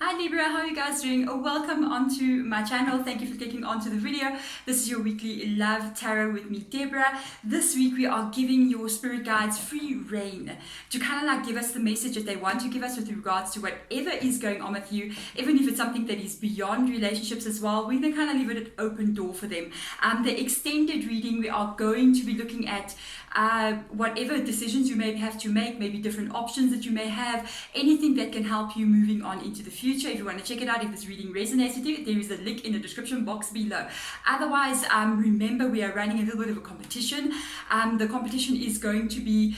Hi Libra, how are you guys doing? Welcome onto my channel. Thank you for clicking onto the video. This is your weekly love tarot with me, Deborah. This week we are giving your spirit guides free reign to kind of like give us the message that they want to give us with regards to whatever is going on with you, even if it's something that is beyond relationships as well. We're going to kind of leave it an open door for them. The extended reading, we are going to be looking at whatever decisions you may have to make, maybe different options that you may have, anything that can help you moving on into the future. If you want to check it out, if this reading resonates with you, there is a link in the description box below. Otherwise, remember we are running a little bit of a competition. The competition is going to be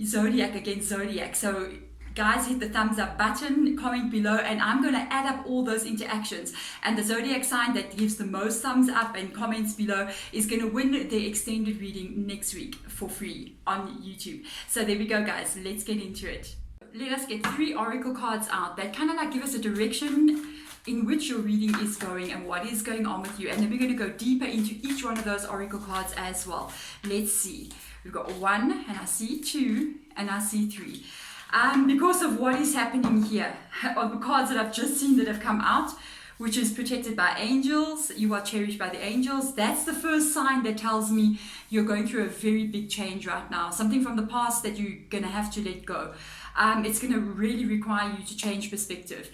zodiac against zodiac. So guys, hit the thumbs up button, comment below, and I'm going to add up all those interactions. And the zodiac sign that gives the most thumbs up and comments below is going to win the extended reading next week for free on YouTube. So there we go, guys. Let's get into it. Let us get 3 oracle cards out that kind of like give us a direction in which your reading is going and what is going on with you. And then we're going to go deeper into each one of those oracle cards as well. Let's see. We've got 1, and I see 2, and I see 3. Because of what is happening here, of the cards that I've just seen that have come out, which is protected by angels, you are cherished by the angels. That's the first sign that tells me you're going through a very big change right now. Something from the past that you're going to have to let go. It's going to really require you to change perspective.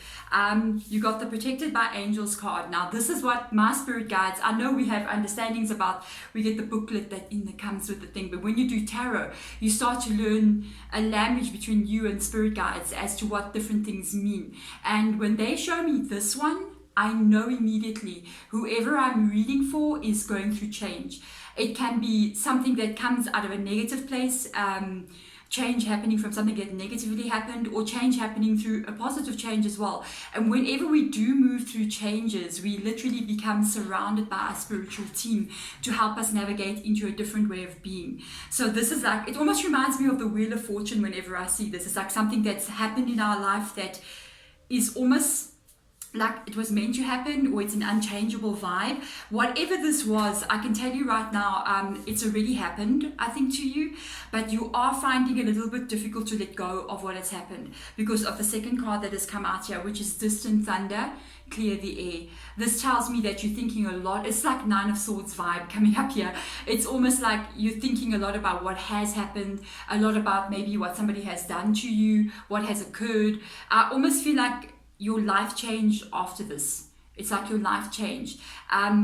You got the protected by angels card. Now, this is what my spirit guides, I know we have understandings about, we get the booklet that comes with the thing, but when you do tarot, you start to learn a language between you and spirit guides as to what different things mean. And when they show me this one, I know immediately whoever I'm reading for is going through change. It can be something that comes out of a negative place, change happening from something that negatively happened, or change happening through a positive change as well. And whenever we do move through changes, we literally become surrounded by a spiritual team to help us navigate into a different way of being. So this is like, it almost reminds me of the Wheel of Fortune whenever I see this. It's like something that's happened in our life that is almost like it was meant to happen, or it's an unchangeable vibe. Whatever this was, I can tell you right now, it's already happened, I think, to you, but you are finding it a little bit difficult to let go of what has happened because of the second card that has come out here, which is distant thunder, clear the air. This tells me that you're thinking a lot. It's like 9 of Swords vibe coming up here. It's almost like you're thinking a lot about what has happened, a lot about maybe what somebody has done to you, what has occurred. I almost feel like your life changed after this. It's like your life changed.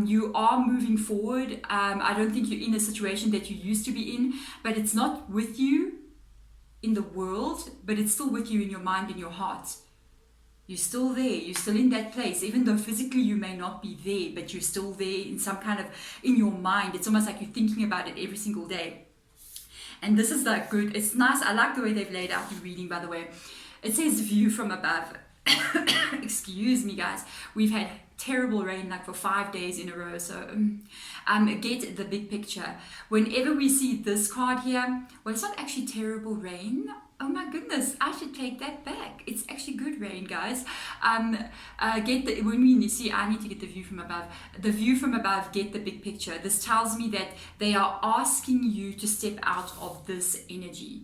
You are moving forward. I don't think you're in a situation that you used to be in, but it's not with you in the world, but it's still with you in your mind and your heart. You're still there. You're still in that place, even though physically you may not be there, but you're still there in some kind of, in your mind. It's almost like you're thinking about it every single day. And this is like good. It's nice. I like the way they've laid out the reading, by the way. It says view from above. Excuse me, guys, we've had terrible rain like for 5 days in a row, so get the big picture. Whenever we see this card here, well, it's not actually terrible rain. Oh my goodness, I should take that back. It's actually good rain, guys. When we see, I need to get the view from above. The view from above, get the big picture. This tells me that they are asking you to step out of this energy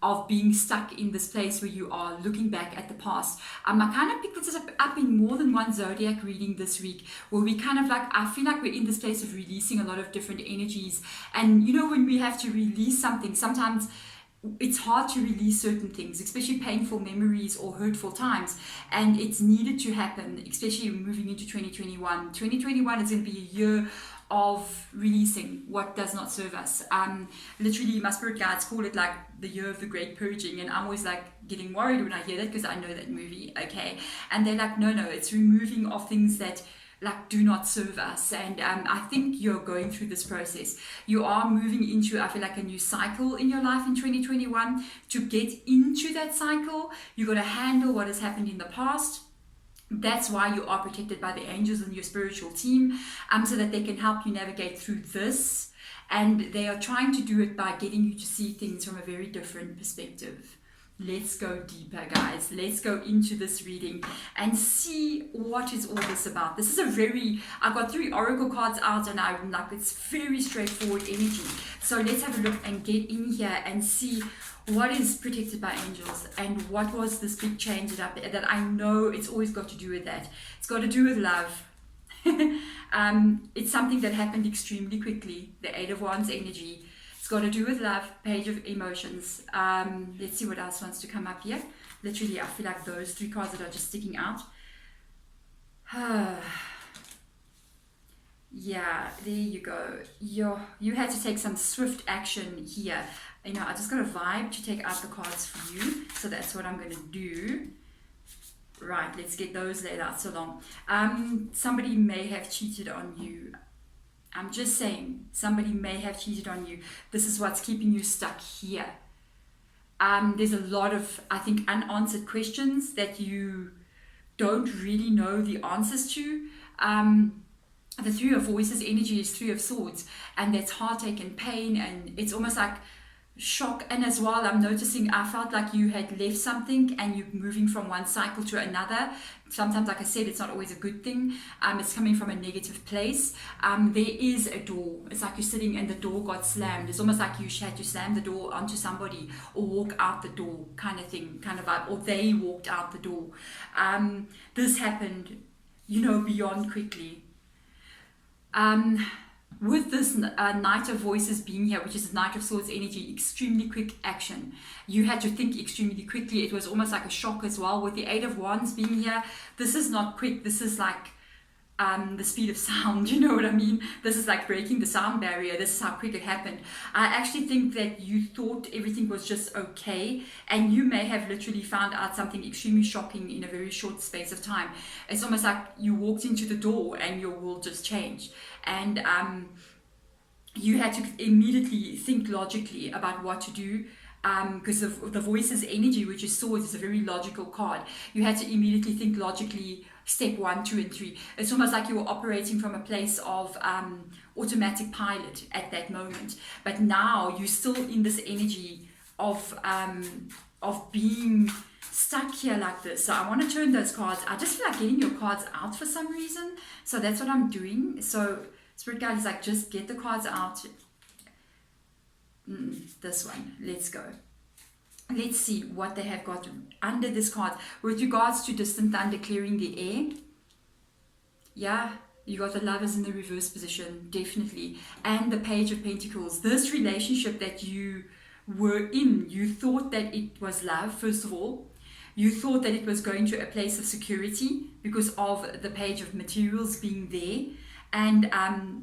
of being stuck in this place where you are looking back at the past. I kind of picked this up in more than one zodiac reading this week, where we kind of like, I feel like we're in this place of releasing a lot of different energies. And you know, when we have to release something, sometimes it's hard to release certain things, especially painful memories or hurtful times, and it's needed to happen, especially moving into 2021. 2021 is going to be a year of releasing what does not serve us. Literally, my spirit guides call it like the year of the great purging, and I'm always like getting worried when I hear that because I know that movie, okay? And they're like, no, it's removing of things that like do not serve us. And I think you're going through this process. You are moving into, I feel like, a new cycle in your life in 2021. To get into that cycle, you got to handle what has happened in the past. That's why you are protected by the angels and your spiritual team, so that they can help you navigate through this. And they are trying to do it by getting you to see things from a very different perspective. Let's go deeper, guys. Let's go into this reading and see what is all this about. This is I got 3 oracle cards out, and I'm like, it's very straightforward energy. So let's have a look and get in here and see What is protected by angels, and what was this big change that I know it's always got to do with that? It's got to do with love. It's something that happened extremely quickly. The Eight of Wands energy. It's got to do with love. Page of emotions. Let's see what else wants to come up here. Literally, I feel like those three cards that are just sticking out. Yeah, there you go. You had to take some swift action here. You know, I just got a vibe to take out the cards for you. So that's what I'm going to do. Right, let's get those laid out so long. Somebody may have cheated on you. I'm just saying, somebody may have cheated on you. This is what's keeping you stuck here. There's a lot of, I think, unanswered questions that you don't really know the answers to. The Three of Voices energy is Three of Swords, and that's heartache and pain, and it's almost like shock. And as well, I'm noticing, I felt like you had left something and you're moving from one cycle to another. Sometimes, like I said, it's not always a good thing. It's coming from a negative place. There is a door. It's like you're sitting and the door got slammed. It's almost like you had to slam the door onto somebody or walk out the door, kind of thing, kind of vibe, or they walked out the door. This happened, you know, beyond quickly. With this Knight of Voices being here, which is Knight of Swords energy, extremely quick action. You had to think extremely quickly. It was almost like a shock as well. With the Eight of Wands being here, this is not quick. This is like the speed of sound, you know what I mean? This is like breaking the sound barrier. This is how quick it happened. I actually think that you thought everything was just okay, and you may have literally found out something extremely shocking in a very short space of time. It's almost like you walked into the door and your world just changed. And you had to immediately think logically about what to do, because of the Voices energy, which is Swords, is a very logical card. You had to immediately think logically, step 1, 2, and 3. It's almost like you were operating from a place of automatic pilot at that moment. But now you're still in this energy of being stuck here like this. So I want to turn those cards. I just feel like getting your cards out for some reason. So that's what I'm doing. So Spirit Guide is like, just get the cards out. This one. Let's go. Let's see what they have got under this card. With regards to distant thunder clearing the air. Yeah, you got the Lovers in the reverse position, definitely. And the Page of Pentacles. This relationship that you were in, you thought that it was love, first of all. You thought that it was going to a place of security because of the Page of Materials being there. And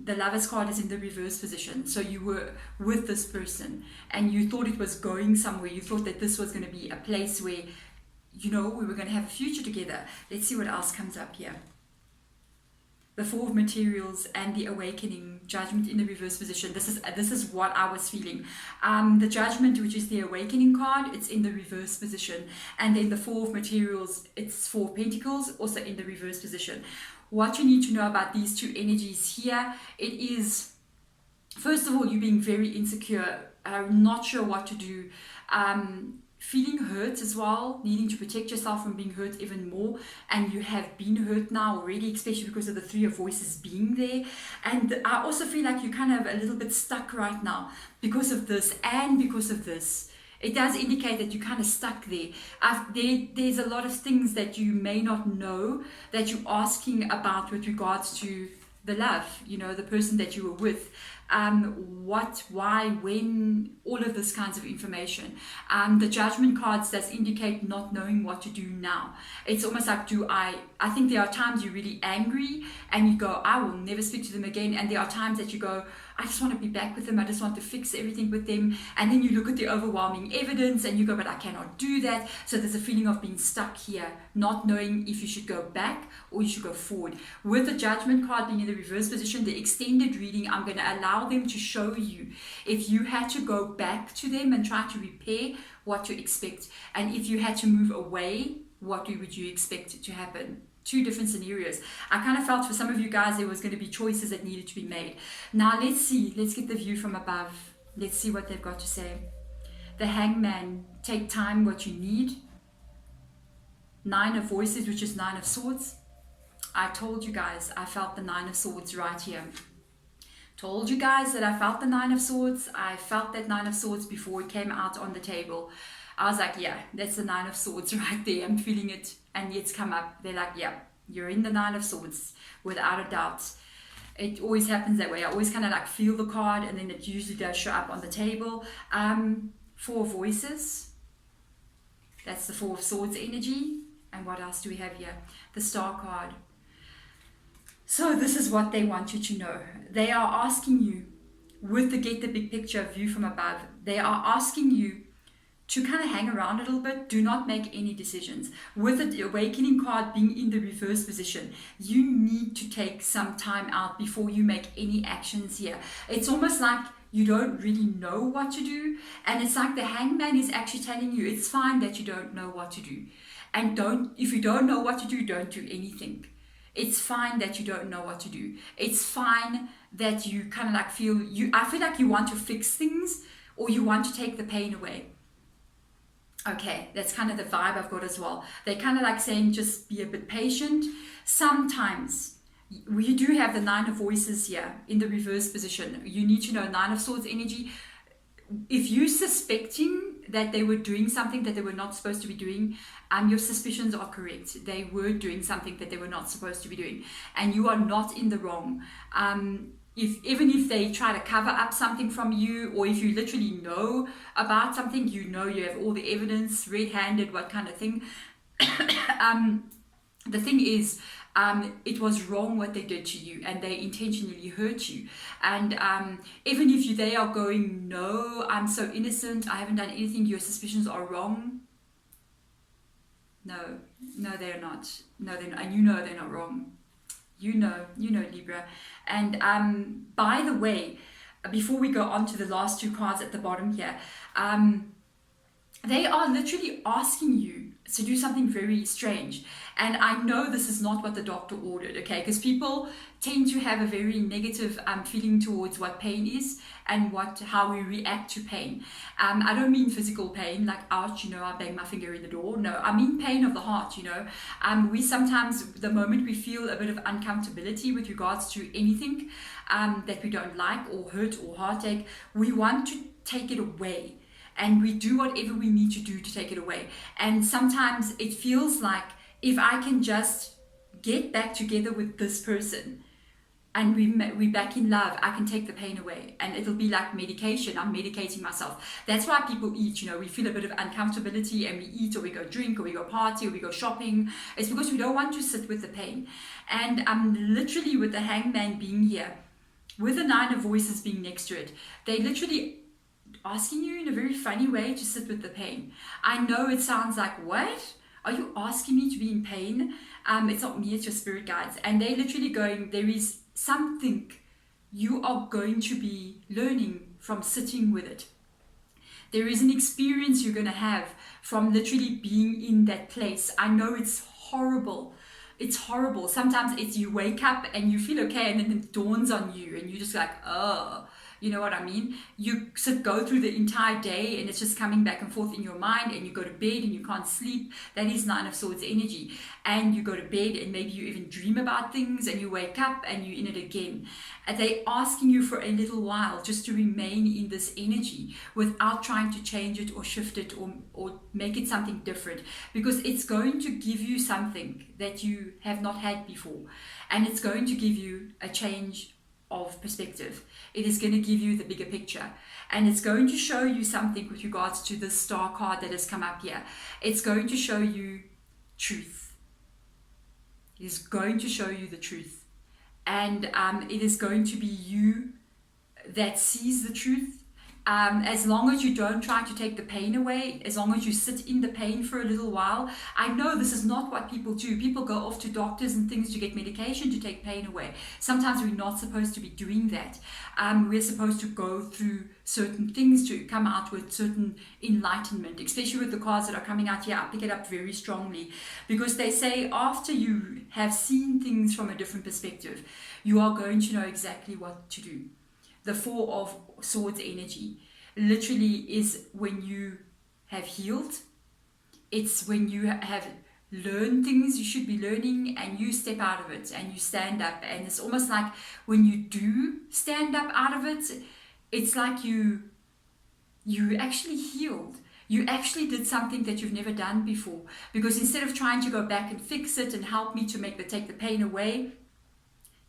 the Lovers card is in the reverse position. So you were with this person and you thought it was going somewhere. You thought that this was going to be a place where, you know, we were going to have a future together. Let's see what else comes up here. The Four of Materials and the Awakening, Judgment in the reverse position. This is what I was feeling. The Judgment, which is the Awakening card, it's in the reverse position. And then the Four of Materials, it's Four of Pentacles, also in the reverse position. What you need to know about these two energies here, it is, first of all, you being very insecure, not sure what to do, feeling hurt as well, needing to protect yourself from being hurt even more, and you have been hurt now already, especially because of the Three of Voices being there. And I also feel like you're kind of a little bit stuck right now because of this and because of this. It does indicate that you're kind of stuck there. There's a lot of things that you may not know that you're asking about with regards to the love, you know, the person that you were with. What, why, when, all of this kinds of information. The Judgment cards does indicate not knowing what to do now. It's almost like, I think there are times you're really angry and you go, I will never speak to them again. And there are times that you go, I just want to be back with them. I just want to fix everything with them. And then you look at the overwhelming evidence and you go, but I cannot do that. So there's a feeling of being stuck here, not knowing if you should go back or you should go forward. With the Judgment card being in the reverse position, the extended reading, I'm going to allow them to show you if you had to go back to them and try to repair, what to expect. And if you had to move away, what would you expect to happen? Two different scenarios. I kind of felt for some of you guys there was going to be choices that needed to be made. Now let's see. Let's get the view from above. Let's see what they've got to say. The Hangman. Take time what you need. Nine of Voices, which is Nine of Swords. I told you guys I felt the Nine of Swords right here. Told you guys that I felt the Nine of Swords. I felt that Nine of Swords before it came out on the table. I was like, yeah, that's the Nine of Swords right there. I'm feeling it, and it's come up. They're like, yeah, you're in the Nine of Swords, without a doubt. It always happens that way. I always kind of like feel the card, and then it usually does show up on the table. Four Voices. That's the Four of Swords energy. And what else do we have here? The Star card. So this is what they want you to know. They are asking you, with the get the big picture view from above, they are asking you to kind of hang around a little bit. Do not make any decisions. With the awakening card being in the reverse position, you need to take some time out before you make any actions here. It's almost like you don't really know what to do, and it's like the hangman is actually telling you it's fine that you don't know what to do. And if you don't know what to do, don't do anything. It's fine that you don't know what to do. It's fine that you kind of like I feel like you want to fix things, or you want to take the pain away. Okay, that's kind of the vibe I've got as well. They're kind of like saying just be a bit patient. Sometimes we do have the Nine of Voices here in the reverse position. You need to know Nine of Swords energy. If you're suspecting that they were doing something that they were not supposed to be doing, your suspicions are correct. They were doing something that they were not supposed to be doing, and you are not in the wrong. Even if they try to cover up something from you, or if you literally know about something, you have all the evidence, red-handed, what kind of thing. The thing is, it was wrong what they did to you, and they intentionally hurt you. And even if they are going, no, I'm so innocent, I haven't done anything, your suspicions are wrong. No, they're not. No, they're not. And they're not wrong. You know, Libra. And by the way, before we go on to the last two cards at the bottom here, they are literally asking you to do something very strange. And I know this is not what the doctor ordered, okay? Because people tend to have a very negative feeling towards what pain is and how we react to pain. I don't mean physical pain, like ouch, I bang my finger in the door. No, I mean pain of the heart, We sometimes, the moment we feel a bit of uncomfortability with regards to anything that we don't like, or hurt or heartache, we want to take it away. And we do whatever we need to do to take it away. And sometimes it feels like if I can just get back together with this person and we back in love, I can take the pain away. And it'll be like medication. I'm medicating myself. That's why people eat, we feel a bit of uncomfortability and we eat, or we go drink, or we go party, or we go shopping. It's because we don't want to sit with the pain. And literally with the hangman being here, with the Nine of Voices being next to it, they literally asking you in a very funny way to sit with the pain. I know it sounds like, what? Are you asking me to be in pain? It's not me, it's your spirit guides. And they're literally going, there is something you are going to be learning from sitting with it. There is an experience you're going to have from literally being in that place. I know it's horrible. It's horrible. Sometimes it's you wake up and you feel okay, and then it dawns on you and you're just like, oh. You know what I mean? You go through the entire day and it's just coming back and forth in your mind, and you go to bed and you can't sleep. That is Nine of Swords energy. And you go to bed and maybe you even dream about things, and you wake up and you're in it again. And they're asking you for a little while just to remain in this energy without trying to change it or shift it or make it something different, because it's going to give you something that you have not had before. And it's going to give you a change of perspective. It is going to give you the bigger picture, and it's going to show you something with regards to the Star card that has come up here. It's going to show you truth. It is going to show you the truth, and it is going to be you that sees the truth. As long as you don't try to take the pain away, as long as you sit in the pain for a little while. I know this is not what people do. People go off to doctors and things to get medication to take pain away. Sometimes we're not supposed to be doing that. We're supposed to go through certain things to come out with certain enlightenment, especially with the cards that are coming out here. I pick it up very strongly because they say after you have seen things from a different perspective, you are going to know exactly what to do. The Four of Swords energy literally is when you have healed. It's when you have learn things you should be learning, and you step out of it and you stand up. And it's almost like when you do stand up out of it, it's like you actually healed. You actually did something that you've never done before, because instead of trying to go back and fix it and help me to take the pain away,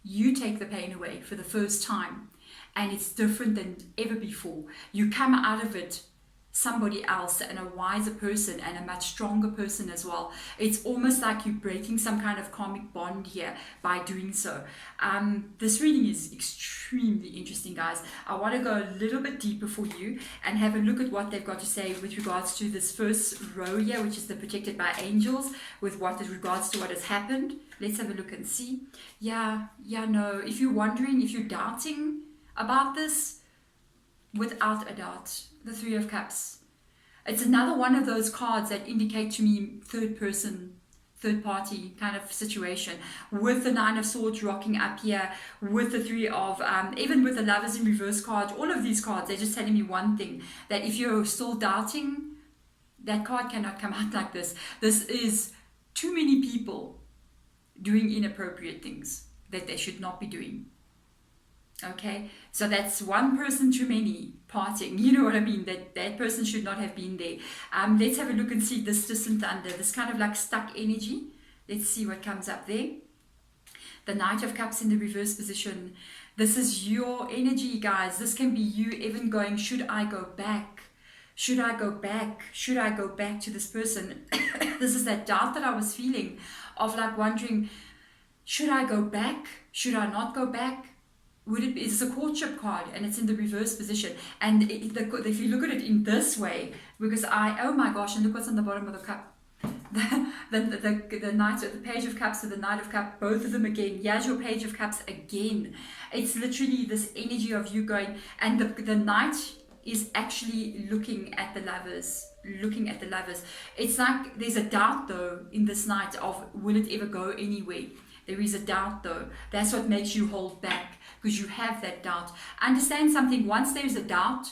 you take the pain away for the first time, and it's different than ever before. You come out of it somebody else, and a wiser person, and a much stronger person as well. It's almost like you're breaking some kind of karmic bond here by doing so. This reading is extremely interesting, guys. I want to go a little bit deeper for you and have a look at what they've got to say with regards to this first row here, which is the protected by angels, with what is regards to what has happened. Let's have a look and see. No, if you're wondering, if you're doubting about this, without a doubt, the Three of Cups. It's another one of those cards that indicate to me third person, third party kind of situation, with the Nine of Swords rocking up here, with the Three of, even with the Lovers in reverse card. All of these cards, they're just telling me one thing, that if you're still doubting, that card cannot come out like this. This is too many people doing inappropriate things that they should not be doing. Okay, so that's one person too many parting, you know what I mean, that person should not have been there. Let's have a look and see this distant thunder, this kind of like stuck energy. Let's see what comes up there. The Knight of Cups in the reverse position. This is your energy, guys. This can be you even going, should I go back? Should I go back? Should I go back to this person? This is that doubt that I was feeling, of like wondering, should I go back? Should I not go back? It's a courtship card, and it's in the reverse position. And if you look at it in this way, because oh my gosh, and look what's on the bottom of the cup. The Knight, the Page of Cups to the Knight of Cups, both of them again. Here's your Page of Cups again. It's literally this energy of you going, and the Knight is actually looking at the Lovers. It's like there's a doubt though in this Knight of, will it ever go anywhere? There is a doubt though. That's what makes you hold back, because you have that doubt. Understand something, once there's a doubt,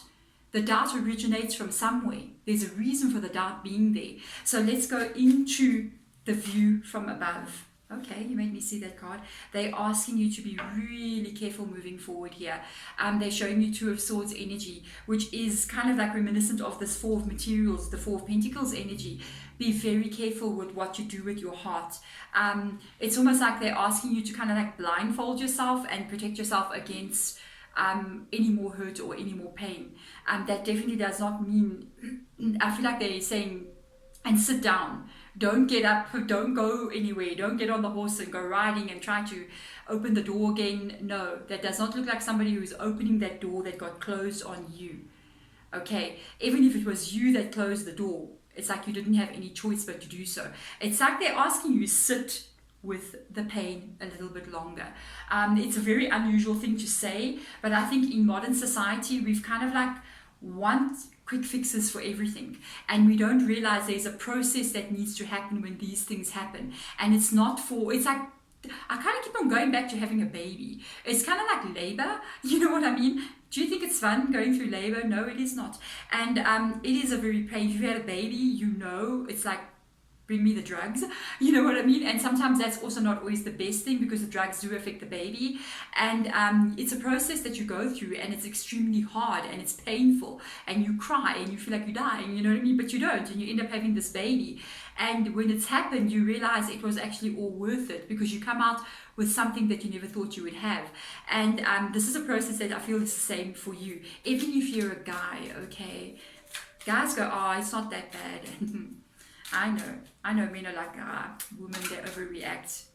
the doubt originates from somewhere. There's a reason for the doubt being there. So let's go into the view from above. Okay, you made me see that card. They're asking you to be really careful moving forward here. They're showing you Two of Swords energy, which is kind of like reminiscent of this Four of Materials, the Four of Pentacles energy. Be very careful with what you do with your heart. It's almost like they're asking you to kind of like blindfold yourself and protect yourself against any more hurt or any more pain. That definitely does not mean, I feel like they're saying, and sit down. Don't get up, don't go anywhere, don't get on the horse and go riding and try to open the door again. No, that does not look like somebody who's opening that door that got closed on you. Okay, even if it was you that closed the door, it's like you didn't have any choice but to do so. It's like they're asking you to sit with the pain a little bit longer. It's a very unusual thing to say, but I think in modern society, we've kind of like want quick fixes for everything, and we don't realize there's a process that needs to happen when these things happen. And it's like I kind of keep on going back to having a baby. It's kind of like labor, you know what I mean? Do you think it's fun going through labor? No, it is not. And it is a very pain. If you had a baby, you know, it's like, bring me the drugs, you know what I mean? And sometimes that's also not always the best thing, because the drugs do affect the baby. And it's a process that you go through, and it's extremely hard, and it's painful, and you cry, and you feel like you're dying, you know what I mean? But you don't, and you end up having this baby. And when it's happened, you realize it was actually all worth it, because you come out with something that you never thought you would have. And this is a process that I feel is the same for you. Even if you're a guy, okay? Guys go, oh, it's not that bad. I know men are like, women, they overreact.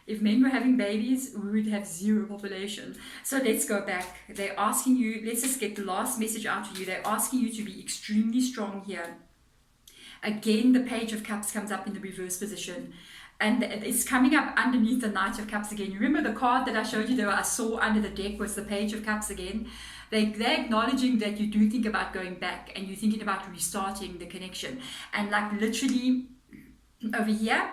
If men were having babies, we would have zero population. So let's go back. They're asking you, let's just get the last message out to you. They're asking you to be extremely strong here. Again, the Page of Cups comes up in the reverse position. And it's coming up underneath the Knight of Cups again. You remember the card that I showed you that I saw under the deck was the Page of Cups again? They're acknowledging that you do think about going back, and you're thinking about restarting the connection. And like literally over here,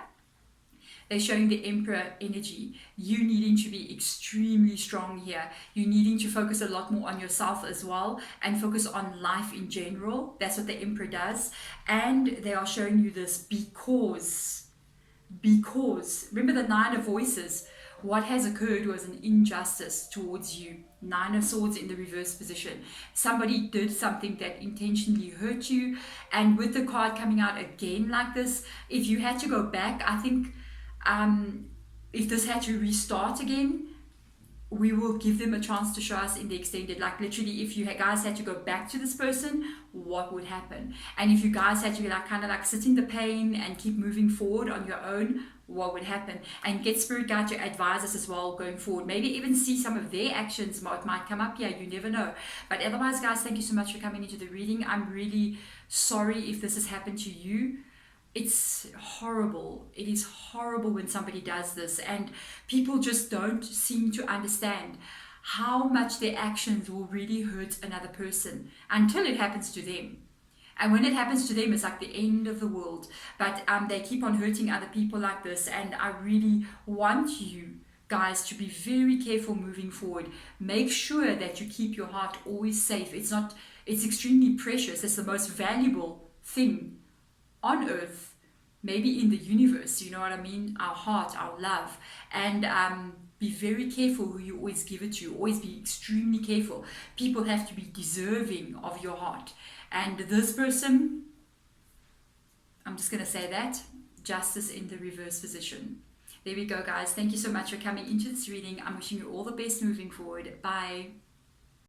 They're showing the Emperor energy. You needing to be extremely strong here. You needing to focus a lot more on yourself as well and focus on life in general. That's what the Emperor does. And they are showing you this because remember the Nine of Voices. What has occurred was an injustice towards you. Nine of Swords in the reverse position. Somebody did something that intentionally hurt you. And with the card coming out again like this, if you had to go back, I think if this had to restart again, we will give them a chance to show us in the extended. Like literally, if you guys had to go back to this person, what would happen? And if you guys had to like kind of like sit in the pain and keep moving forward on your own, what would happen? And get spirit guide to advise us as well going forward. Maybe even see some of their actions might come up here. You never know. But otherwise, guys, thank you so much for coming into the reading. I'm really sorry if this has happened to you. It's horrible. It is horrible when somebody does this, and people just don't seem to understand how much their actions will really hurt another person until it happens to them. And when it happens to them, it's like the end of the world. But they keep on hurting other people like this, and I really want you guys to be very careful moving forward. Make sure that you keep your heart always safe. It's extremely precious. It's the most valuable thing on earth, maybe in the universe, you know what I mean? Our heart, our love. And be very careful who you always give it to. Always be extremely careful. People have to be deserving of your heart. And this person, I'm just going to say that, justice in the reverse position. There we go, guys. Thank you so much for coming into this reading. I'm wishing you all the best moving forward. Bye.